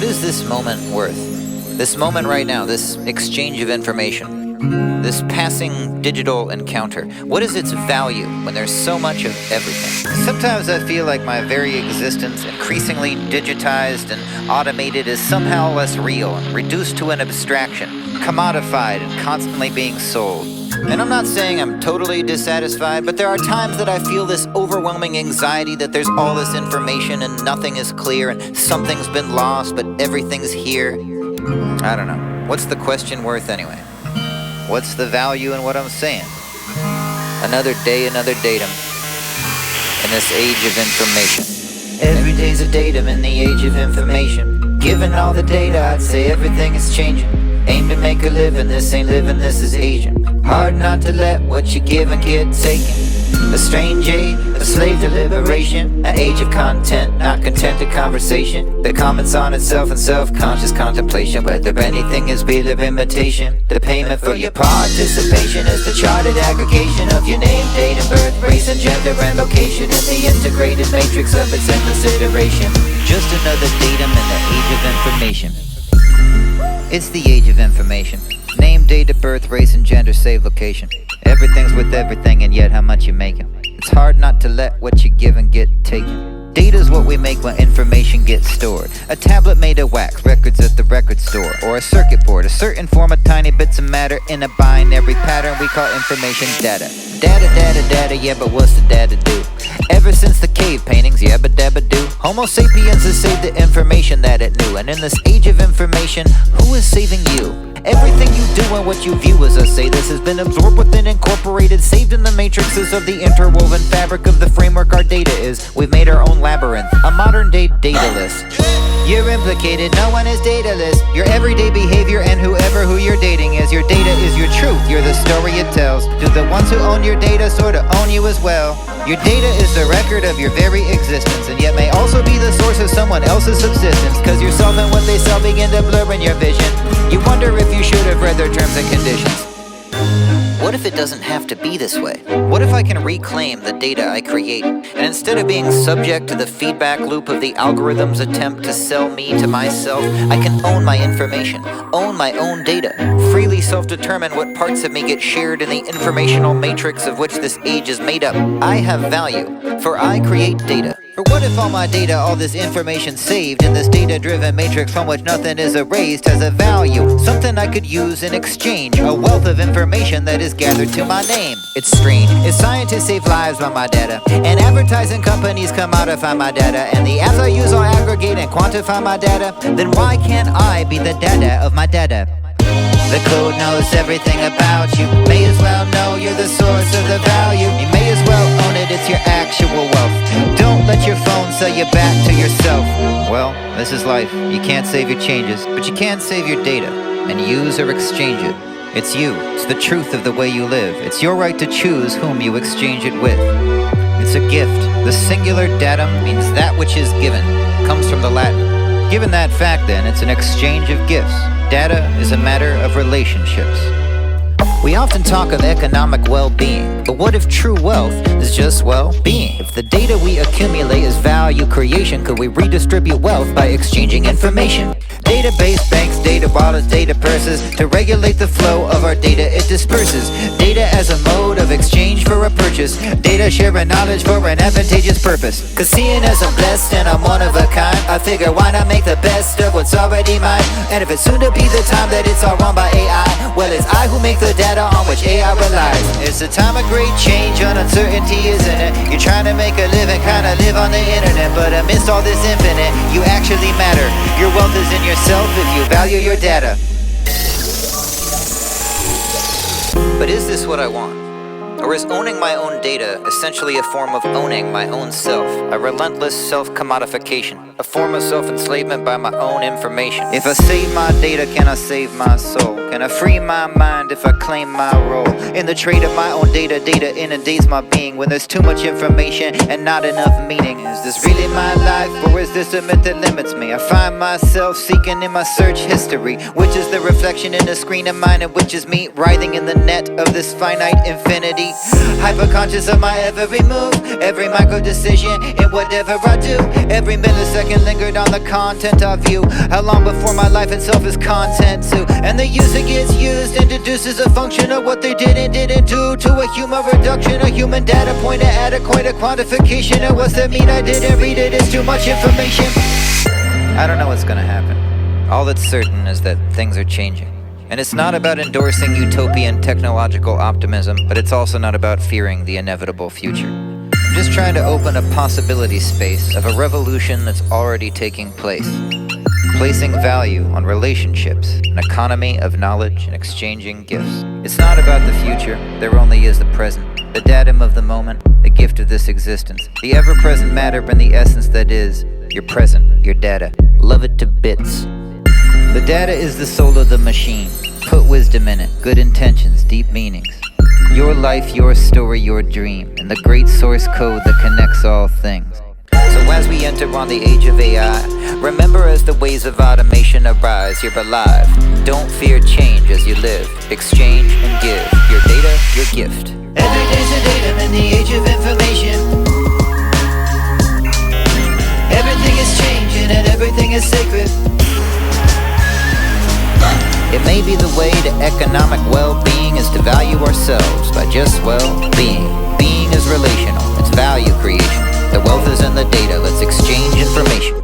What is this moment worth? This moment right now, this exchange of information, this passing digital encounter, what is its value when there's so much of everything? Sometimes I feel like my very existence, increasingly digitized and automated, is somehow less real and reduced to an abstraction, commodified and constantly being sold. And I'm not saying I'm totally dissatisfied, but there are times that I feel this overwhelming anxiety that there's all this information and nothing is clear and something's been lost, but everything's here. I don't know. What's the question worth anyway? What's the value in what I'm saying? Another day, another datum in this age of information. Every day's a datum in the age of information. Given all the data, I'd say everything is changing. Aim to make a living, this ain't living, this is aging. Hard not to let what you give and get taken. A strange age, a slave to liberation. An age of content, not contented conversation that comments on itself and self-conscious contemplation. Whether anything is bit of imitation, the payment for your participation is the charted aggregation of your name, date and birth, race and gender and location in the integrated matrix of its endless iteration. Just another datum in the age of information. It's the age of information. Name, date of birth, race and gender, save location. Everything's with everything and yet how much you making. It's hard not to let what you give and get taken. Data's what we make when information gets stored. A tablet made of wax, records at the record store. Or a circuit board, a certain form of tiny bits of matter in a binary pattern we call information data. Data, yeah, but what's the data do? Ever since the cave paintings, yabba dabba do. Homo sapiens has saved the information that it knew. And in this age of information, who is saving you? Everything you do and what you view as say this has been absorbed within, incorporated, saved in the matrices of the interwoven fabric of the framework our data is. We've made our own labyrinth, a modern day dataless. You're implicated, no one is dataless. Your everyday behavior and who you're dating is. Your data is your truth, you're the story it tells. Do the ones who own your data sorta own you as well? Your data is the record of your very existence, and yet may also be the source of someone else's subsistence. Cause yourself and what they sell begin to blur in your vision. You wonder if you should have read their terms and conditions. What if it doesn't have to be this way? What if I can reclaim the data I create, and instead of being subject to the feedback loop of the algorithm's attempt to sell me to myself, I can own my information, own my own data, freely self-determine what parts of me get shared in the informational matrix of which this age is made up. I have value, for I create data. For what if all my data, all this information saved in this data-driven matrix from which nothing is erased, has a value, something I could use in exchange, a wealth of information that is gathered to my name. It's strange, as scientists save lives by my data, and advertising companies commodify my data, and the apps I use all aggregate and quantify my data, then why can't I be the data of my data? The code knows everything about you. May as well know you're the source of the value. You may as well own it, it's your actual wealth. Don't let your phone sell you back to yourself. Well, this is life. You can't save your changes, but you can save your data and use or exchange it. It's you. It's the truth of the way you live. It's your right to choose whom you exchange it with. It's a gift. The singular datum means that which is given. Comes from the Latin. Given that fact, then, it's an exchange of gifts. Data is a matter of relationships. We often talk of economic well-being, but what if true wealth is just well-being? If the data we accumulate is value creation, could we redistribute wealth by exchanging information? Database banks, data wallets, data purses. To regulate the flow of our data, it disperses. Data as a mode of exchange for a purchase. Data sharing knowledge for an advantageous purpose. Cause seeing as I'm blessed and I'm one of a kind, I figure why not make the best of what's already mine? And if it's soon to be the time that it's all run by AI, well, it's I who make the data on which AI relies. It's a time of great change, and uncertainty, isn't it? You're trying to make a living, kinda live on the internet, but amidst all this infinite, you actually matter. Your wealth is in yourself if you value your data. But is this what I want? Or is owning my own data essentially a form of owning my own self? A relentless self-commodification, a form of self-enslavement by my own information. If I save my data, can I save my soul? Can I free my mind if I claim my role? In the trade of my own data, data inundates my being. When there's too much information and not enough meaning. Is this really my life, or is this a myth that limits me? I find myself seeking in my search history, which is the reflection in the screen of mine, and which is me writhing in the net of this finite infinity. Hyper-conscious of my every move, every micro-decision in whatever I do. Every millisecond lingered on the content I view. How long before my life itself is content too? And the user gets used and deduces a function of what they did and didn't do to a human reduction, a human data point, an adequate quantification. And what's that mean? I didn't read it, it's too much information. I don't know what's gonna happen. All that's certain is that things are changing. And it's not about endorsing utopian technological optimism, but it's also not about fearing the inevitable future. I'm just trying to open a possibility space of a revolution that's already taking place. Placing value on relationships, an economy of knowledge and exchanging gifts. It's not about the future, there only is the present. The datum of the moment, the gift of this existence. The ever-present matter and the essence that is your present, your data. Love it to bits. The data is the soul of the machine. Put wisdom in it, good intentions, deep meanings. Your life, your story, your dream, and the great source code that connects all things. So as we enter on the age of AI, remember as the ways of automation arise, you're alive. Don't fear change as you live. Exchange and give. Your data, your gift. Every day's a datum in the age of information. Everything is changing and everything is sacred. It may be the way to economic well-being is to value ourselves by just, well-being. Being is relational, it's value creation. The wealth is in the data, let's exchange information.